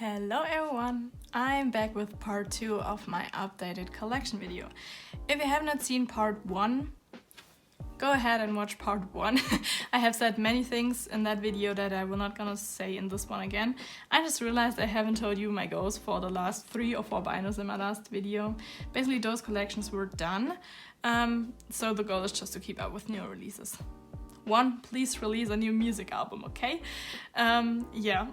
Hello everyone! I'm back with part 2 of my updated collection video. If you have not seen part 1, go ahead and watch part 1. I have said many things in that video that I will not gonna say in this one again. I just realized I haven't told you my goals for the last 3 or 4 binders in my last video. Basically those collections were done, so the goal is just to keep up with new releases. 1, please release a new music album, okay? Yeah,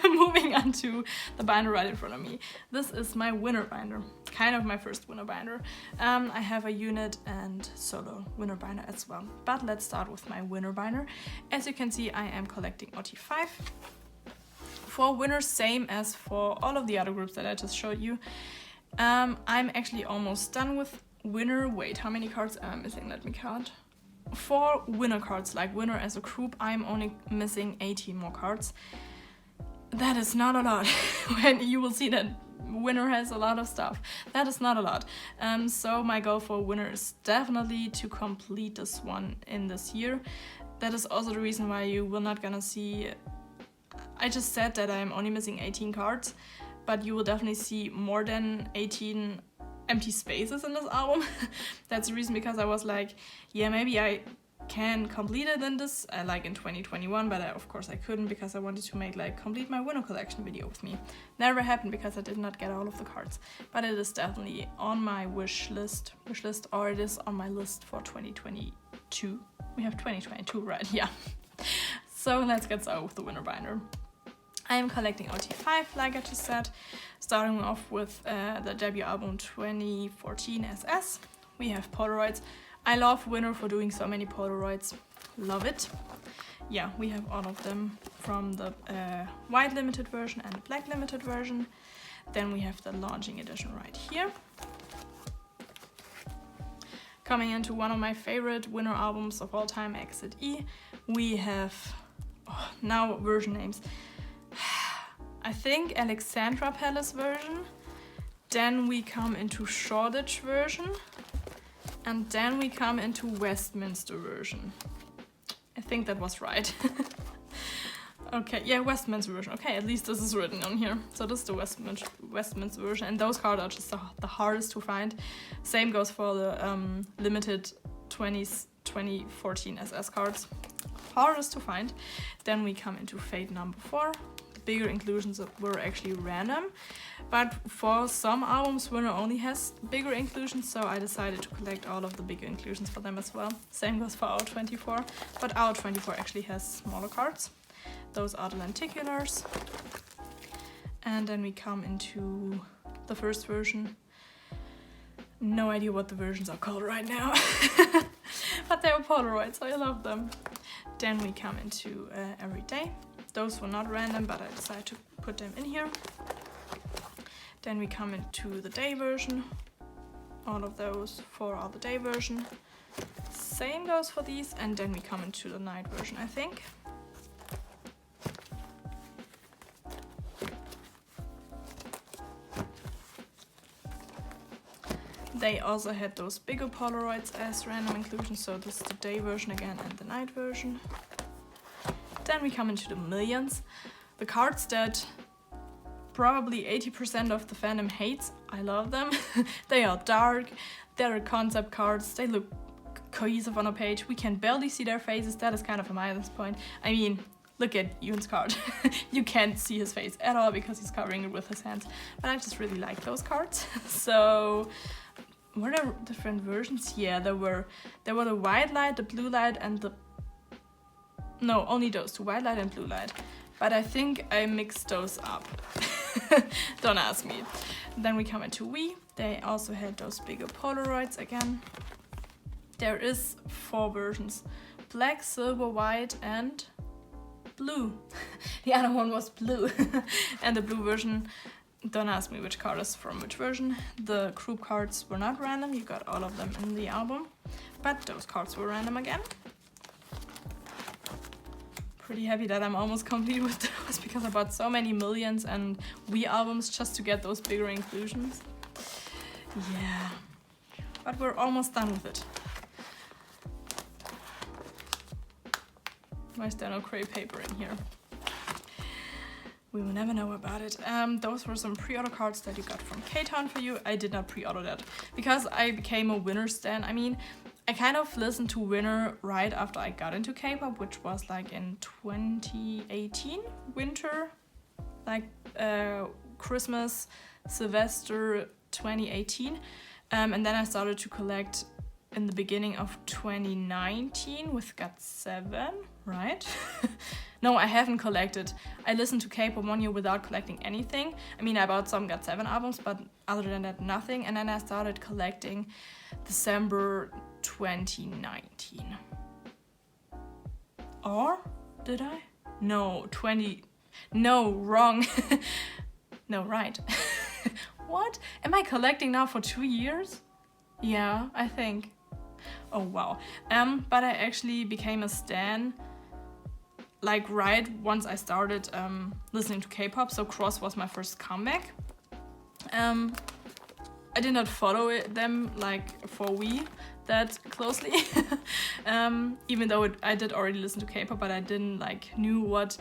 moving on to the binder right in front of me. This is my winner binder, kind of my first winner binder. I have a unit and solo winner binder as well. But let's start with my winner binder. As you can see, I am collecting OT5. For winners, same as for all of the other groups that I just showed you. I'm actually almost done with winner. Wait, how many cards am I missing? Let me count. For winner cards, like winner as a group, I'm only missing 18 more cards. That is not a lot. When you will see that winner has a lot of stuff. That is not a lot. So my goal for winner is definitely to complete this one in this year. That is also the reason why you will not gonna see... I just said that I'm only missing 18 cards, but you will definitely see more than 18 empty spaces in this album. That's the reason, because I was like, yeah, maybe I can complete it in this, like in 2021, but of course I couldn't, because I wanted to make complete my winner collection video with me. Never happened because I did not get all of the cards, but it is definitely on my wish list, or it is on my list for 2022. We have 2022, right? Yeah. So let's get started with the winner binder. I am collecting OT5, like I just said, starting off with the debut album 2014 SS. We have Polaroids. I love Winner for doing so many Polaroids. Love it. Yeah, we have all of them from the white limited version and the black limited version. Then we have the launching edition right here. Coming into one of my favorite Winner albums of all time, Exit E, we have, now version names. I think Alexandra Palace version, then we come into Shoreditch version, and then we come into Westminster version. I think that was right. Okay, yeah, Westminster version. Okay, at least this is written on here. So this is the Westminster version, and those cards are just the hardest to find. Same goes for the limited 2014 SS cards. Hardest to find. Then we come into Fate number 4. Bigger inclusions were actually random, but for some albums Winner only has bigger inclusions, so I decided to collect all of the bigger inclusions for them as well. Same goes for our 24, but our 24 actually has smaller cards. Those are the lenticulars. And then we come into the first version. No idea what the versions are called right now, but they are Polaroids, so I love them. Then we come into Everyday. Those were not random, but I decided to put them in here. Then we come into the day version. All of those for our the day version. Same goes for these, and then we come into the night version, I think. They also had those bigger Polaroids as random inclusions, so this is the day version again and the night version. Then we come into the millions. The cards that probably 80% of the fandom hates. I love them. They are dark, they're concept cards, they look cohesive on a page. We can barely see their faces, that is kind of a minus point. I mean, look at Yoon's card. You can't see his face at all because he's covering it with his hands. But I just really like those cards. So, were there different versions? Yeah, there were the white light, the blue light, and the... No, only those two, white light and blue light. But I think I mixed those up. Don't ask me. Then we come into Wii. They also had those bigger Polaroids again. There is 4 versions. Black, silver, white, and blue. The other one was blue. And the blue version, don't ask me which card is from which version. The group cards were not random. You got all of them in the album. But those cards were random again. Pretty happy that I'm almost complete with those, because I bought so many millions and Wii albums just to get those bigger inclusions. Yeah, but we're almost done with it. Why is there no gray paper in here? we will never know about it. Those were some pre-order cards that you got from K-Town for you. I did not pre-order that because I became a Winner stan. I mean, I kind of listened to Winner right after I got into K-pop, which was like in 2018 winter, like Christmas, Sylvester 2018. And then I started to collect in the beginning of 2019 with GOT7, right? No, I haven't collected. I listened to K-pop 1 year without collecting anything. I mean, I bought some GOT7 albums, but other than that, nothing. And then I started collecting December 2019. Or did I? No, wrong. No, right. What? Am I collecting now for 2 years? Yeah, I think. Oh, wow. But I actually became a stan like right once I started listening to K-pop, so Cross was my first comeback. I did not follow them like for we that closely, even though I did already listen to K-pop, but I didn't like knew what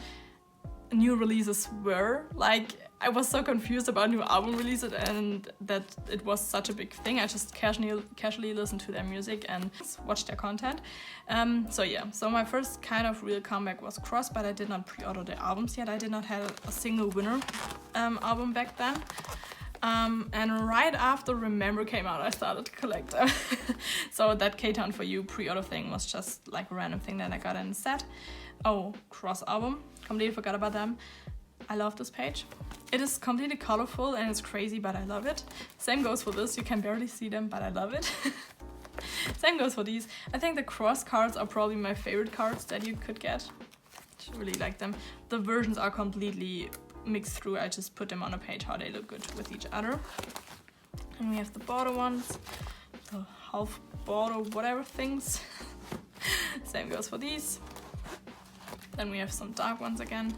new releases were. Like I was so confused about new album releases and that it was such a big thing. I just casually listened to their music and watched their content. So yeah, so my first kind of real comeback was Cross, but I did not pre-order the albums yet. I did not have a single Winner album back then. And right after Remember came out, I started to collect them. So that K-Town For You pre-order thing was just like a random thing that I got in the set. Oh, Cross album, completely forgot about them. I love this page. It is completely colorful and it's crazy, but I love it. Same goes for this, you can barely see them, but I love it. Same goes for these. I think the Cross cards are probably my favorite cards that you could get. I really like them. The versions are completely mixed through. I just put them on a page how they look good with each other. And we have the border ones, the half border whatever things. Same goes for these. Then we have some dark ones again.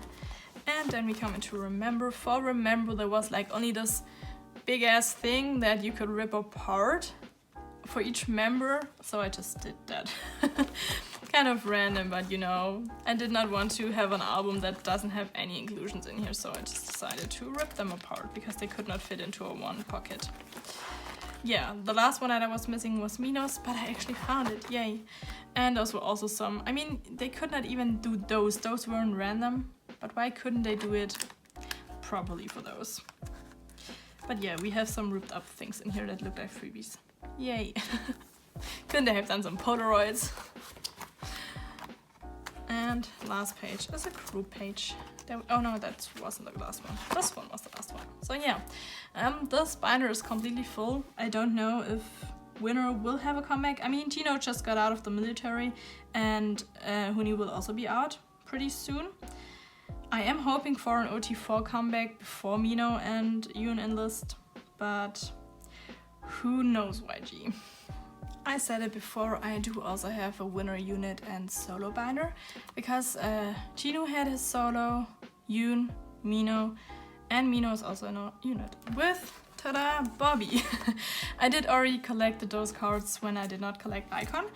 And then we come into Remember. For Remember there was like only this big ass thing that you could rip apart for each member, so I just did that. Kind of random, but you know, I did not want to have an album that doesn't have any inclusions in here, so I just decided to rip them apart because they could not fit into a one pocket. Yeah, the last one that I was missing was Minos, but I actually found it, yay. And those were also some, I mean, they could not even do those weren't random, but why couldn't they do it properly for those? But yeah, we have some ripped up things in here that look like freebies. Yay. Couldn't they have done some Polaroids? And last page is a group page. Oh no, that wasn't the last one. This one was the last one. So yeah, this binder is completely full. I don't know if Winner will have a comeback. I mean, Tino just got out of the military and Huni will also be out pretty soon. I am hoping for an OT4 comeback before Mino and Yoon enlist, but who knows, YG. I said it before, I do also have a Winner unit and solo binder because Chino had his solo, Yoon, Mino, and Mino is also in a unit with, tada, Bobby. I did already collect those cards when I did not collect Icon,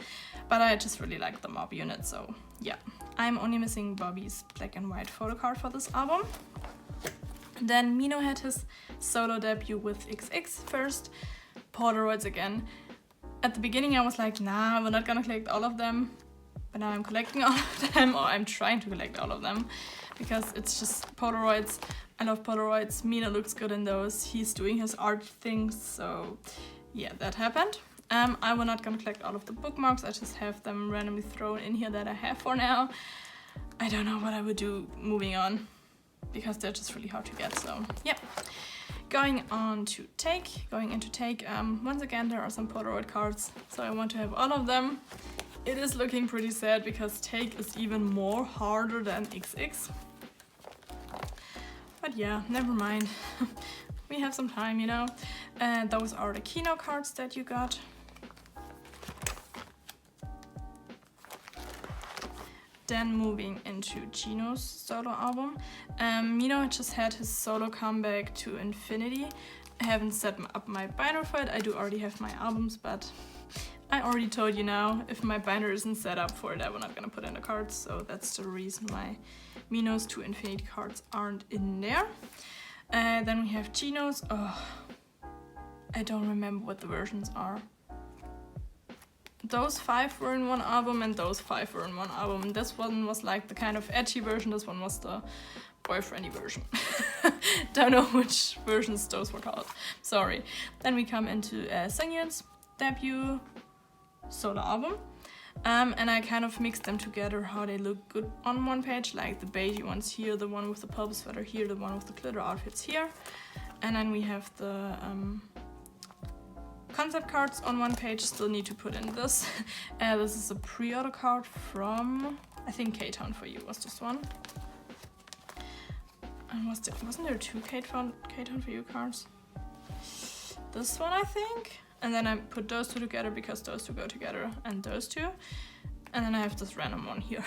but I just really like the mob unit, so yeah. I'm only missing Bobby's black and white photo card for this album. Then Mino had his solo debut with XX first, Polaroids again. At the beginning I was like, nah, we're not gonna collect all of them, but now I'm collecting all of them, or I'm trying to collect all of them, because it's just Polaroids. I love Polaroids, Mino looks good in those, he's doing his art things, so yeah, that happened. I will not gonna collect all of the bookmarks, I just have them randomly thrown in here that I have for now. I don't know what I would do moving on, because they're just really hard to get, so yeah. Going into Take, once again there are some Polaroid cards, so I want to have all of them. It is looking pretty sad because Take is even more harder than XX. But yeah, never mind. We have some time, you know. And those are the Kino cards that you got. Then moving into Chino's solo album. Mino just had his solo comeback to Infinity. I haven't set up my binder for it. I do already have my albums, but I already told you now, if my binder isn't set up for it, I'm not gonna put in the cards, so that's the reason why Minos to Infinity cards aren't in there. Then we have Chinos. Oh, I don't remember what the versions are. Those 5 were in one album and those 5 were in one album. This one was like the kind of edgy version, this one was the boyfriendy version. Don't know which versions those were called. Sorry. Then we come into Seungyeon's debut solo album. And I kind of mixed them together how they look good on one page, like the beige ones here, the one with the purple sweater here, the one with the glitter outfits here. And then we have the concept cards on one page. Still need to put in this. This is a pre-order card from, I think K-Town for You was this one. And wasn't there 2 K-Town for You cards? This one, I think. And then I put those 2 together because those 2 go together, and those 2. And then I have this random one here.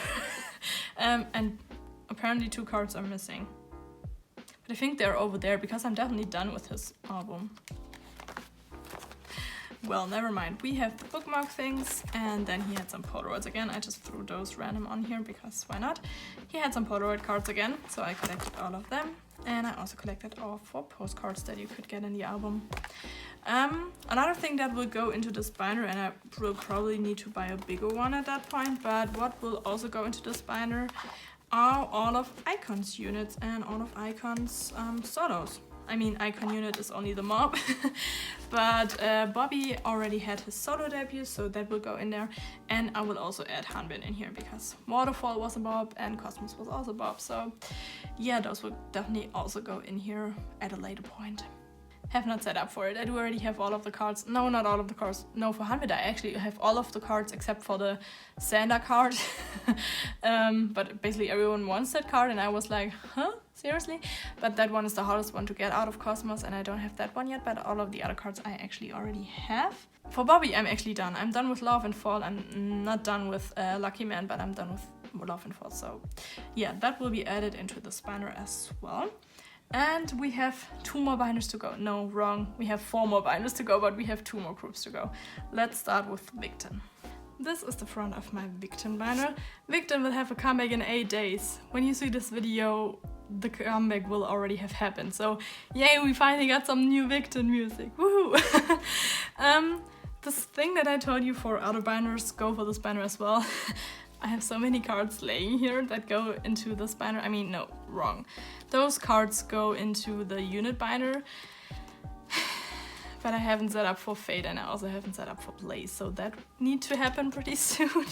And apparently 2 cards are missing. But I think they're over there because I'm definitely done with his album. Well, never mind. We have the bookmark things, and then he had some Polaroids again. I just threw those random on here because why not? He had some Polaroid cards again, so I collected all of them. And I also collected all 4 postcards that you could get in the album. Another thing that will go into this binder, and I will probably need to buy a bigger one at that point, but what will also go into this binder are all of Icon's units and all of Icon's solos. I mean, Icon unit is only the mob, but Bobby already had his solo debut, so that will go in there. And I will also add Hanbin in here because Waterfall was a bob and Cosmos was also a bob. So yeah, those will definitely also go in here at a later point. Have not set up for it. I do already have all of the cards. No, not all of the cards. No, for Hanbin I actually have all of the cards except for the Santa card. But basically everyone wants that card and I was like, huh? Seriously? But that one is the hardest one to get out of Cosmos and I don't have that one yet, but all of the other cards I actually already have. For Bobby, I'm actually done. I'm done with Love and Fall. I'm not done with Lucky Man, but I'm done with Love and Fall. So yeah, that will be added into the binder as well. And we have 2 more binders to go. No, wrong. We have 4 more binders to go, but we have 2 more groups to go. Let's start with Victon. This is the front of my Victon binder. Victon will have a comeback in 8 days. When you see this video, the comeback will already have happened. So yay, we finally got some new Victon music. Woohoo! This thing that I told you for other binders, go for this binder as well. I have so many cards laying here that go into this binder. I mean, no, wrong. Those cards go into the unit binder. But I haven't set up for Fate and I also haven't set up for Blaze, so that needs to happen pretty soon.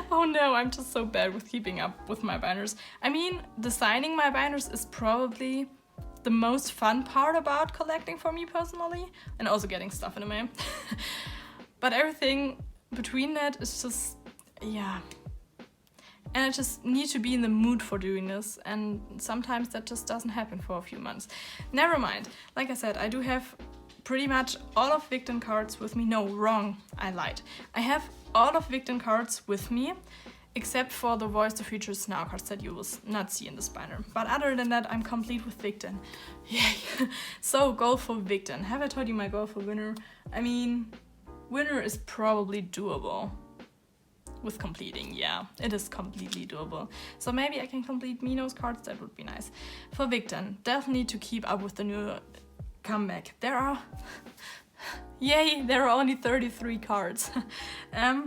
Oh no, I'm just so bad with keeping up with my binders. I mean, designing my binders is probably the most fun part about collecting for me personally, and also getting stuff in the mail. But everything between that is just, yeah. And I just need to be in the mood for doing this, and sometimes that just doesn't happen for a few months. Never mind. Like I said, I do have pretty much all of Victon cards with me. No, wrong. I lied. I have all of Victon cards with me, except for the Voice the Future's Now cards that you will not see in this binder. But other than that, I'm complete with Victon. Yay! So, goal for Victon. Have I told you my goal for winner? I mean, winner is probably doable. With completing, yeah, it is completely doable. So maybe I can complete Minos cards, that would be nice. For Victon, definitely to keep up with the new comeback. There are only 33 cards.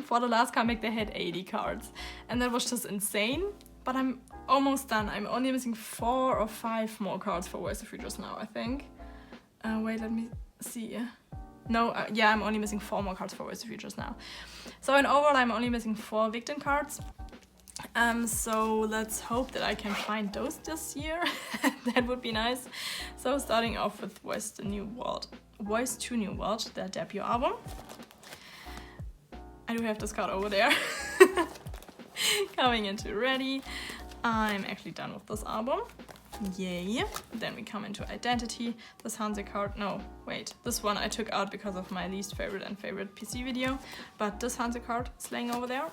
For the last comeback they had 80 cards. And that was just insane, but I'm almost done. I'm only missing 4 or 5 more cards for Voice of Futures now, I think. Wait, let me see. No, yeah, I'm only missing 4 more cards for Voice of Futures now. So in overall, I'm only missing 4 Victon cards. So let's hope that I can find those this year. That would be nice. So starting off with Voice to New World, their debut album. I do have this card over there. Coming into Ready. I'm actually done with this album. Yay. Then we come into identity. This Hanse card, no, wait. This one I took out because of my least favorite and favorite PC video. But this Hanse card is laying over there.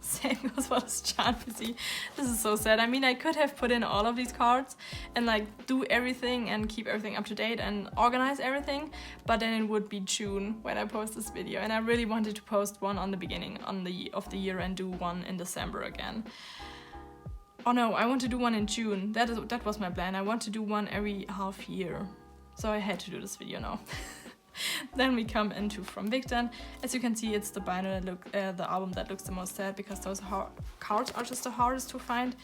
Same goes for this Chan PC. This is so sad. I mean, I could have put in all of these cards and like do everything and keep everything up to date and organize everything. But then it would be June when I post this video. And I really wanted to post one on the beginning of the year and do one in December again. Oh no, I want to do one in June. That was my plan. I want to do one every half year. So I had to do this video now. Then we come into From Victon. As you can see, it's the binder the album that looks the most sad because those cards are just the hardest to find.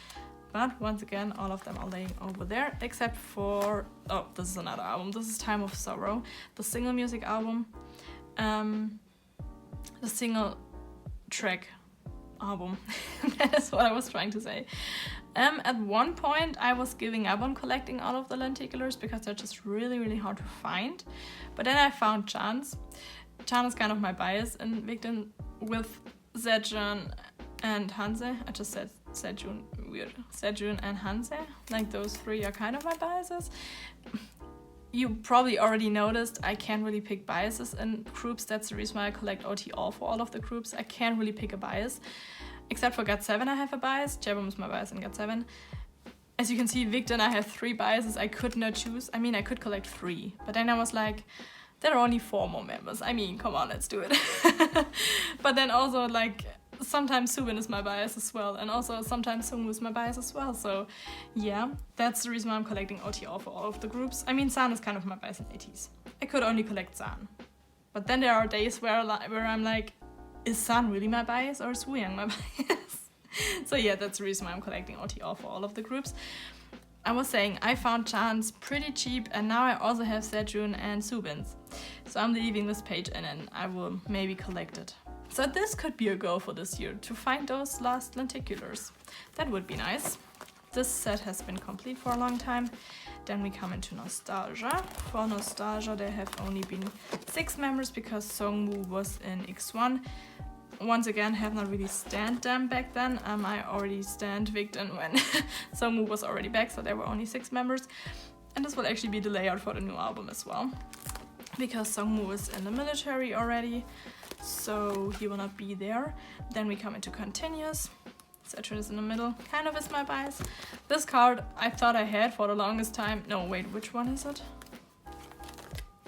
But once again, all of them are laying over there, except for, oh, this is another album. This is Time of Sorrow, the single music album. The single track album. That is what I was trying to say. At one point I was giving up on collecting all of the lenticulars because they're just really, really hard to find. But then I found Chan's. Chan is kind of my bias in Victon with Sejun and Hanse. I just said Sejun, weird. Sejun and Hanse. Like those three are kind of my biases. You probably already noticed I can't really pick biases in groups. That's the reason why I collect OTL for all of the groups. I can't really pick a bias. Except for GOT7 I have a bias. Jebom is my bias in GOT7. As you can see, Victon I have 3 biases I could not choose. I mean, I could collect 3. But then I was like, there are only 4 more members. I mean, come on, let's do it. But then also like, sometimes Subin is my bias as well, and also sometimes Sungwoo is my bias as well, so yeah, that's the reason why I'm collecting OTL for all of the groups. I mean, San is kind of my bias in 80s. I could only collect San. But then there are days where I'm like, is San really my bias or is Wooyoung my bias? So yeah, that's the reason why I'm collecting OTL for all of the groups. I was saying, I found Chan's pretty cheap, and now I also have Sejun and Subin's. So I'm leaving this page in and I will maybe collect it. So this could be a goal for this year, to find those last lenticulars. That would be nice. This set has been complete for a long time. Then we come into Nostalgia. For Nostalgia there have only been 6 members because Songwoo was in X1. Once again, have not really stand them back then. I already stand Victon when Songwoo was already back, so there were only 6 members. And this will actually be the layout for the new album as well. Because Songwoo is in the military already, so he will not be there. Then we come into Continuous. Saturn is in the middle, kind of is my bias. This card I thought I had for the longest time. No, wait, which one is it?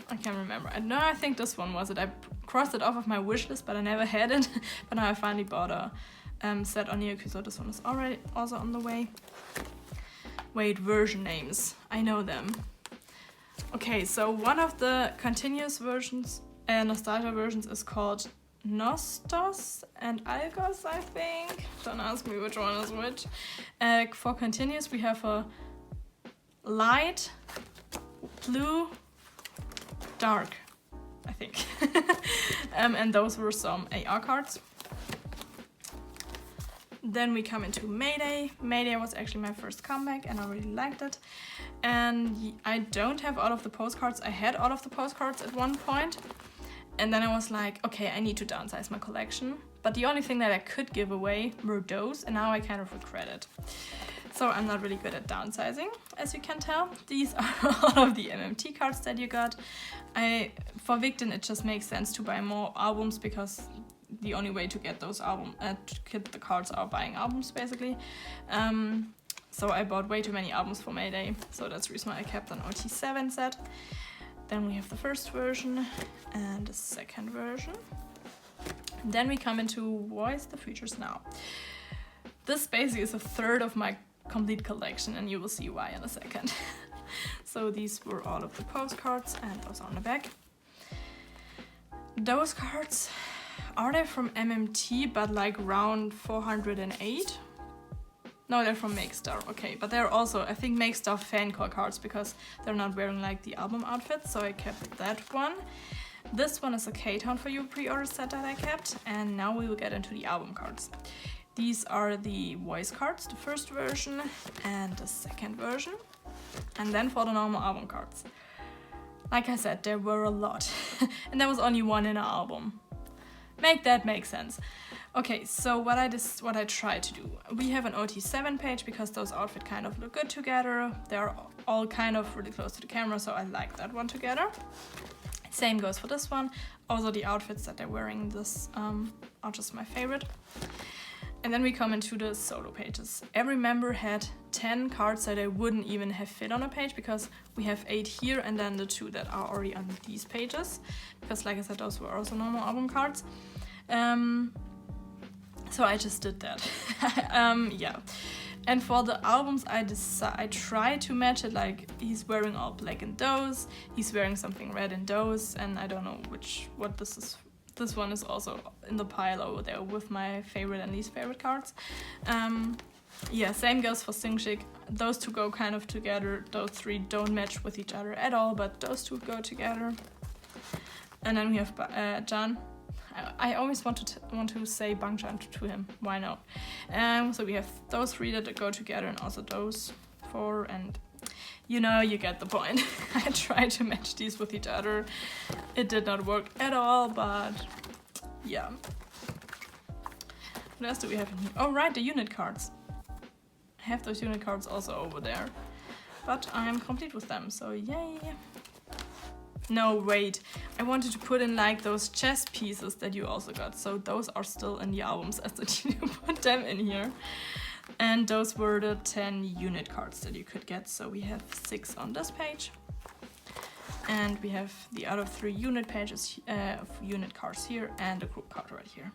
I can't remember. No, I think this one was it. I crossed it off of my wish list, but I never had it. But now I finally bought a set on Yaku, so this one is already also on the way. Wait, version names. I know them. Okay, so one of the continuous versions, Nostalgia versions, is called Nostos and Algos, I think. Don't ask me which one is which. For continuous, we have a light, blue, dark, I think. And those were some AR cards. Then we come into Mayday. Mayday was actually my first comeback and I really liked it. And I don't have all of the postcards. I had all of the postcards at one point. And then I was like, okay, I need to downsize my collection. But the only thing that I could give away were those, and now I kind of regret it. So I'm not really good at downsizing, as you can tell. These are all of the MMT cards that you got. For Victon, it just makes sense to buy more albums because the only way to get those to get the cards are buying albums, basically. So I bought way too many albums for Mayday, so that's the reason why I kept an OT7 set. Then we have the first version and the second version. And then we come into Voice the Futures Now. This basically is a third of my complete collection, and you will see why in a second. So these were all of the postcards, and those are on the back. Those cards, are they from MMT, but like round 408? No, they're from Makestar, okay. But they're also, I think, Makestar fan call cards because they're not wearing like the album outfit, so I kept that one. This one is a K-Town for You pre-order set that I kept, and now we will get into the album cards. These are the voice cards, the first version and the second version. And then for the normal album cards. Like I said, there were a lot. And there was only one in an album. Make that make sense. Okay, so what I try to do. We have an OT7 page because those outfits kind of look good together. They're all kind of really close to the camera, so I like that one together. Same goes for this one. Also the outfits that they're wearing this are just my favorite. And then we come into the solo pages. Every member had 10 cards that I wouldn't even have fit on a page because we have 8 here and then the 2 that are already on these pages. Because like I said, those were also normal album cards. So I just did that. Yeah. And for the albums, I try to match it, like he's wearing all black in those, he's wearing something red in those, and I don't know what this is. This one is also in the pile over there with my favorite and least favorite cards. Yeah, same goes for Sing Chic. Those 2 go kind of together. Those 3 don't match with each other at all, but those 2 go together. And then we have Jan. I always want to say Bangjan to him. Why not? So we have those 3 that go together, and also those 4, and you get the point. I tried to match these with each other. It did not work at all, but yeah. What else do we have in here? Oh right, the unit cards. I have those unit cards also over there, but I'm complete with them, so yay. No, wait, I wanted to put in like those chest pieces that you also got, so those are still in the albums as I need to put them in here. And those were the 10 unit cards that you could get, so we have 6 on this page. And we have the other 3 unit pages of unit cards here and the group card right here.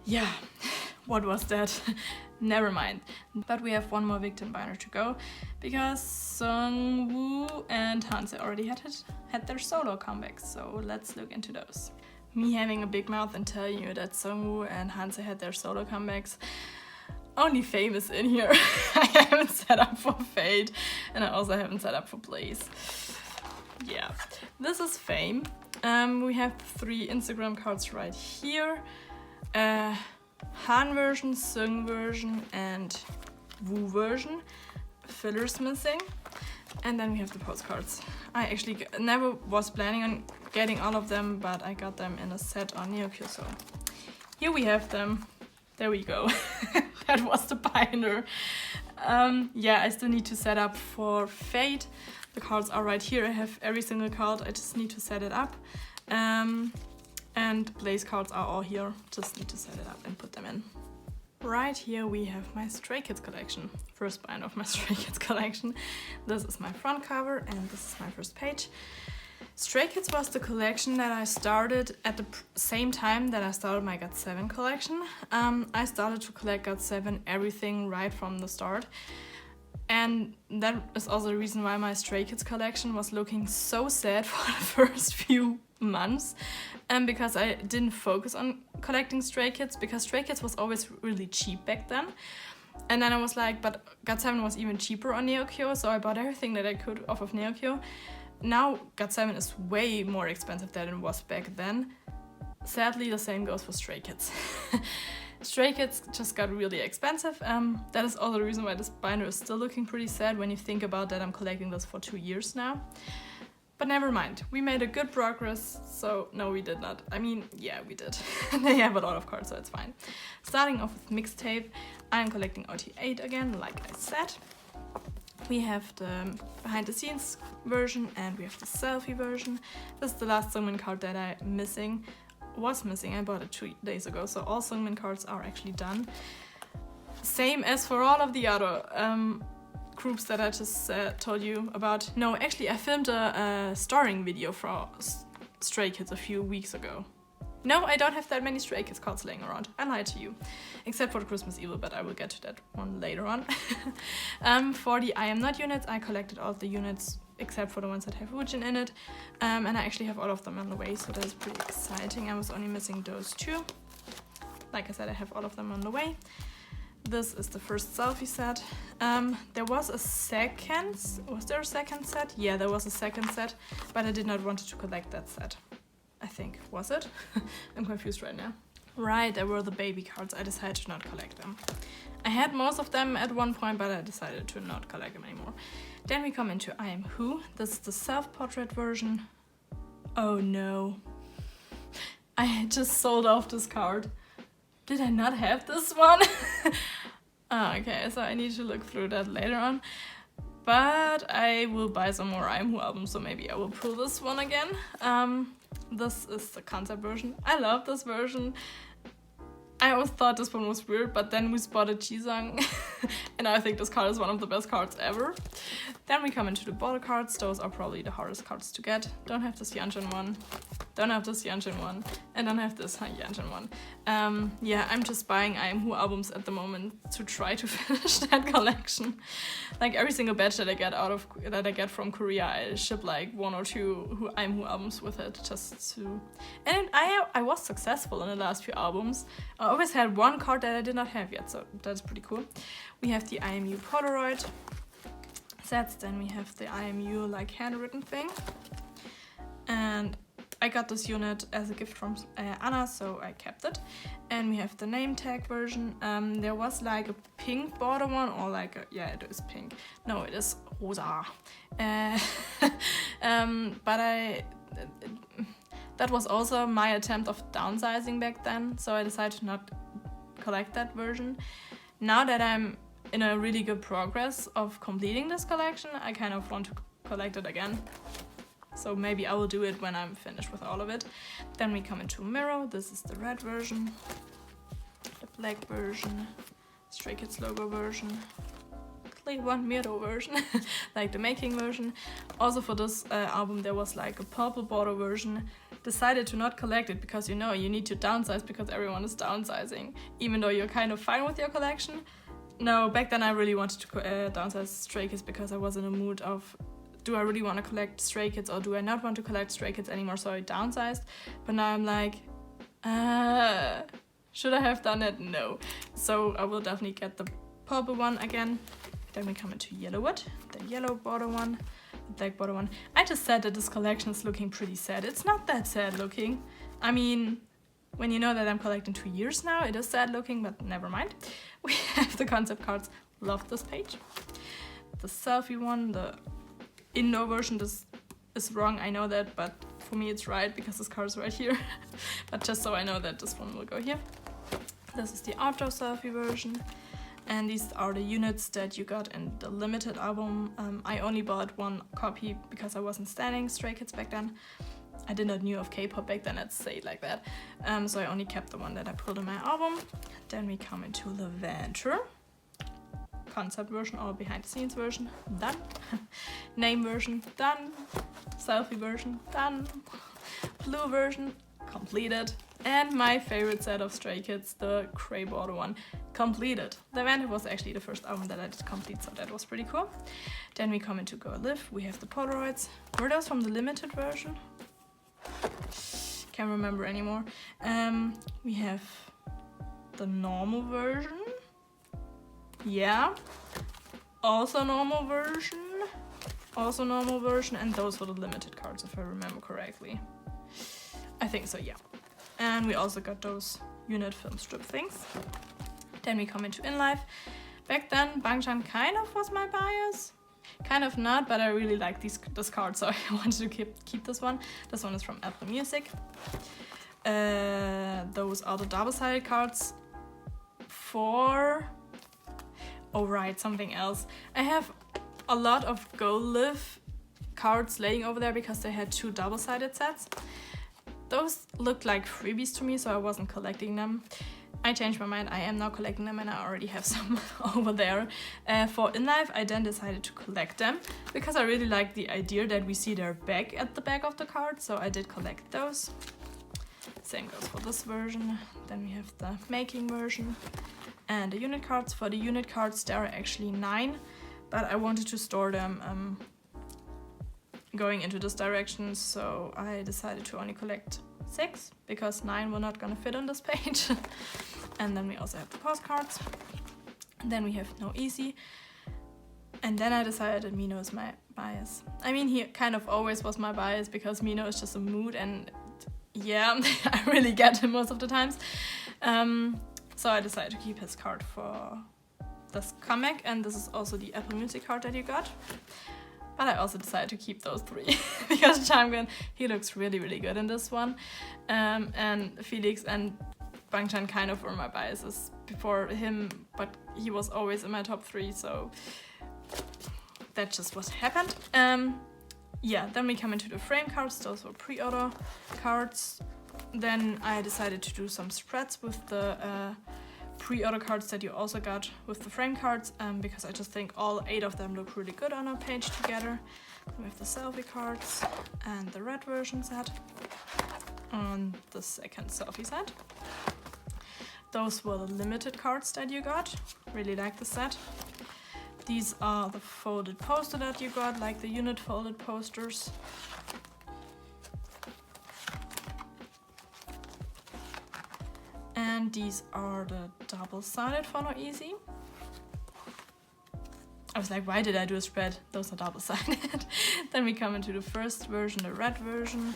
Yeah, what was that? Never mind. But we have one more Victon binder to go because Sungwoo and Hanse already had their solo comebacks, so let's look into those. Me having a big mouth and telling you that Sungwoo and Hanse had their solo comebacks. Only Fame is in here. I haven't set up for Fate, and I also haven't set up for Blaze. Yeah, this is Fame. We have 3 Instagram cards right here. Han version, Sung version, and Woo version. Fillers missing. And then we have the postcards. I actually never was planning on getting all of them, but I got them in a set on Neokyo, so here we have them. There we go. That was the binder. Yeah, I still need to set up for Fate. The cards are right here. I have every single card. I just need to set it up. And Blaze cards are all here. Just need to set it up and put them in. Right here we have my Stray Kids collection. First binder of my Stray Kids collection. This is my front cover and this is my first page. Stray Kids was the collection that I started at the same time that I started my GOT7 collection. I started to collect GOT7 everything right from the start. And that is also the reason why my Stray Kids collection was looking so sad for the first few months. Because I didn't focus on collecting Stray Kids, because Stray Kids was always really cheap back then. And then I was like, but GOT7 was even cheaper on Neokyo, so I bought everything that I could off of Neokyo. Now GOT7 is way more expensive than it was back then. Sadly, the same goes for Stray Kids. Stray Kids just got really expensive. That is also the reason why this binder is still looking pretty sad when you think about that I'm collecting this for 2 years now. But never mind, we made a good progress, so no, we did not. I mean, yeah, we did. They have a lot of cards, so it's fine. Starting off with Mixtape, I'm collecting OT8 again, like I said. We have the behind the scenes version and we have the selfie version. This is the last Sungmin card that I was missing. I bought it 2 days ago, so all Sungmin cards are actually done. Same as for all of the other groups that I just told you about. No, actually I filmed a starring video for Stray Kids a few weeks ago. No, I don't have that many Stray Kids cards laying around. I lied to you. Except for the Christmas Evil, but I will get to that one later on. For the I Am Not units, I collected all of the units except for the ones that have Woojin in it. And I actually have all of them on the way, so that's pretty exciting. I was only missing those 2. Like I said, I have all of them on the way. This is the first selfie set. There was a second... Was there a second set? Yeah, there was a second set, but I did not want to collect that set. I think. Was it? I'm confused right now. Right, there were the baby cards. I decided to not collect them. I had most of them at one point, but I decided to not collect them anymore. Then we come into I Am Who. This is the self-portrait version. Oh no. I just sold off this card. Did I not have this one? Oh, okay, so I need to look through that later on. But I will buy some more IMHO albums, so maybe I will pull this one again. This is the concept version. I love this version. I always thought this one was weird, but then we spotted Jisung, and I think this card is one of the best cards ever. Then we come into the border cards. Those are probably the hardest cards to get. Don't have this Yeonjun one, don't have this Yeonjun one, and don't have this Yeonjun one. Yeah, I'm just buying IMHO albums at the moment to try to finish that collection. Like every single batch that I get from Korea, I ship like 1 or 2 IMHO albums with it just to. And I was successful in the last few albums. I always had one card that I did not have yet, so that's pretty cool. We have the IMU Polaroid sets, then we have the IMU like handwritten thing. And I got this unit as a gift from Anna, so I kept it. And we have the name tag version. There was like a pink border one, or like a, yeah, it is pink. No, it is rosa. But that was also my attempt of downsizing back then, so I decided to not collect that version. Now that I'm in a really good progress of completing this collection, I kind of want to collect it again. So maybe I will do it when I'm finished with all of it. Then we come into Mirror. This is the red version, the black version, Stray Kids logo version, Clay One Mirror version, like the making version. Also for this album there was like a purple border version. Decided to not collect it because you know you need to downsize because everyone is downsizing, even though you're kind of fine with your collection. No, back then I really wanted to downsize Stray Kids because I was in a mood of, do I really want to collect Stray Kids or do I not want to collect Stray Kids anymore? So I downsized. But now I'm like, should I have done it? No. So I will definitely get the purple one again. Then we come into Yellowwood, the yellow border one, the black border one. I just said that this collection is looking pretty sad. It's not that sad looking. I mean, when you know that I'm collecting 2 years now, it is sad looking, but never mind. We have the concept cards. Love this page. The selfie one, the indoor version, this is wrong, I know that, but for me it's right because this card is right here. But just so I know that this one will go here. This is the outdoor selfie version. And these are the units that you got in the limited album. I only bought 1 copy because I wasn't standing Stray Kids back then. I did not knew of K-pop back then, let's say it like that. So I only kept the one that I pulled in my album. Then we come into the Venture. Concept version or behind the scenes version, done. Name version, done. Selfie version, done. Blue version, completed. And my favorite set of Stray Kids, the gray border one, completed. The Venture was actually the first album that I did complete, so that was pretty cool. Then we come into Go Live. We have the Polaroids. Were those from the limited version? Can't remember anymore. We have the normal version. Yeah. Also normal version. Also normal version. And those were the limited cards, if I remember correctly. I think so, yeah. And we also got those unit film strip things. Then we come into In Life. Back then, Bangchan kind of was my bias. Kind of not, but I really like this card, so I wanted to keep this one. This one is from Apple Music. Those are the double-sided cards for... Oh right, something else. I have a lot of Go Live cards laying over there because they had 2 double-sided sets. Those looked like freebies to me, so I wasn't collecting them. I changed my mind, I am now collecting them and I already have some over there. For In Life, I then decided to collect them because I really like the idea that we see their back at the back of the card, so I did collect those. Same goes for this version. Then we have the making version and the unit cards. For the unit cards, there are actually 9, but I wanted to store them going into this direction, so I decided to only collect 6 because 9 were not gonna fit on this page. And then we also have the postcards. And then we have No Easy. And then I decided that Mino is my bias. I mean, he kind of always was my bias because Mino is just a mood and yeah, I really get him most of the times. So I decided to keep his card for this comic, and this is also the Apple Music card that you got. But I also decided to keep those 3 because Chamgyeon, he looks really, really good in this one. And Felix and Bangchan kind of were my biases before him, but he was always in my top 3, so that's just what happened. Yeah, then we come into the frame cards. Those were pre-order cards. Then I decided to do some spreads with the pre-order cards that you also got with the frame cards, because I just think all 8 of them look really good on a page together. We have the selfie cards and the red version set and the second selfie set. Those were the limited cards that you got. Really like the set. These are the folded poster that you got, like the unit folded posters. And these are the double-sided for No Easy. I was like, why did I do a spread? Those are double-sided. Then we come into the first version, the red version.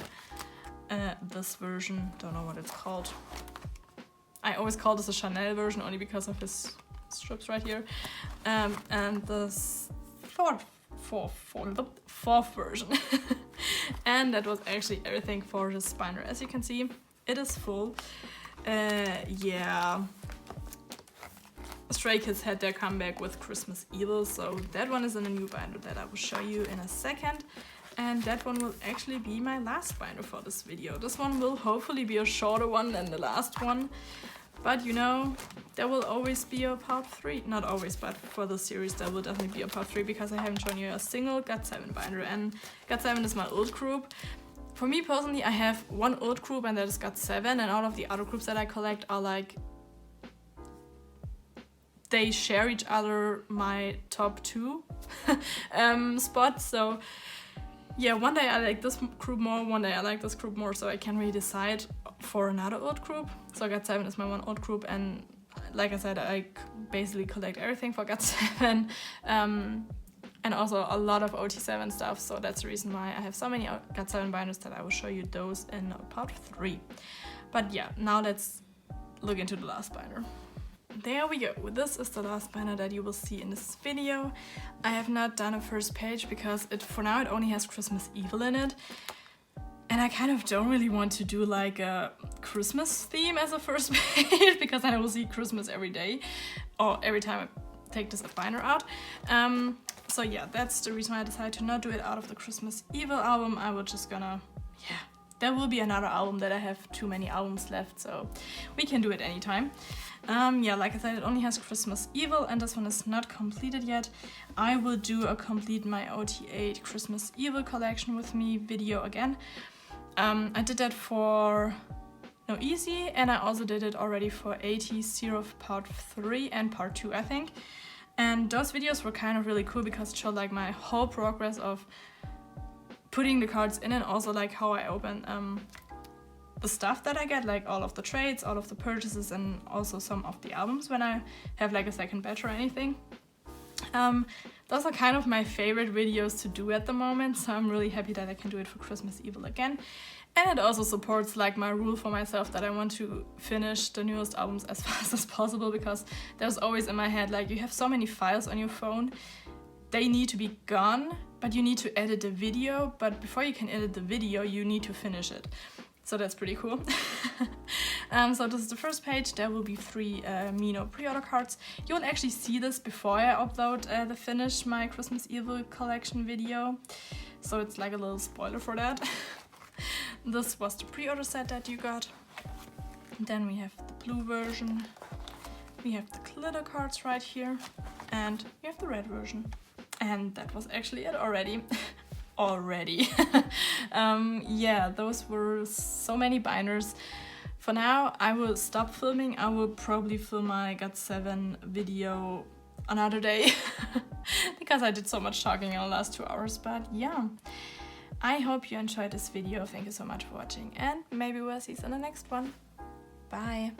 This version, don't know what it's called. I always call this a Chanel version only because of his strips right here. And this fourth version. And that was actually everything for this binder. As you can see, it is full. Yeah. Stray Kids had their comeback with Christmas Evil, so that one is in a new binder that I will show you in a second. And that one will actually be my last binder for this video. This one will hopefully be a shorter one than the last one. But you know, there will always be a part 3. Not always, but for the series there will definitely be a part 3 because I haven't shown you a single GOT7 binder. And GOT7 is my old group. For me personally, I have one old group and that is GOT7, and all of the other groups that I collect are like, they share each other my top 2 spots. So yeah, one day I like this group more, one day I like this group more, so I can really decide for another old group. So GOT7 is my one old group, and like I said, I basically collect everything for GOT7, and also a lot of OT7 stuff, so that's the reason why I have so many GOT7 binders that I will show you those in part 3. But yeah, now let's look into the last binder. There we go. This is the last binder that you will see in this video. I have not done a first page because for now it only has Christmas Evil in it. And I kind of don't really want to do like a Christmas theme as a first page because then I will see Christmas every day or every time I take this binder out. So yeah, that's the reason why I decided to not do it out of the Christmas Evil album. I will just gonna, yeah, there will be another album that I have too many albums left, so we can do it anytime. Yeah, like I said, it only has Christmas Evil and this one is not completed yet. I will do a complete my OT8 Christmas Evil collection with me video again. I did that for No Easy, and I also did it already for 80 Syrup part 3 and part 2, I think. And those videos were kind of really cool because it showed like my whole progress of putting the cards in and also like how I open the stuff that I get, like all of the trades, all of the purchases, and also some of the albums when I have like a second batch or anything. Those are kind of my favorite videos to do at the moment, so I'm really happy that I can do it for Christmas Evil again. And it also supports like my rule for myself that I want to finish the newest albums as fast as possible, because there's always in my head like you have so many files on your phone, they need to be gone, but you need to edit the video, but before you can edit the video you need to finish it. So that's pretty cool. So this is the first page. There will be 3 Mino pre-order cards. You will actually see this before I upload the finish my Christmas Evil collection video. So it's like a little spoiler for that. This was the pre-order set that you got. Then we have the blue version. We have the glitter cards right here. And we have the red version. And that was actually it already. Yeah, those were so many binders. For now, I will stop filming. I will probably film my GOT7 video another day because I did so much talking in the last 2 hours. But yeah, I hope you enjoyed this video. Thank you so much for watching, and maybe we'll see you in the next one. Bye.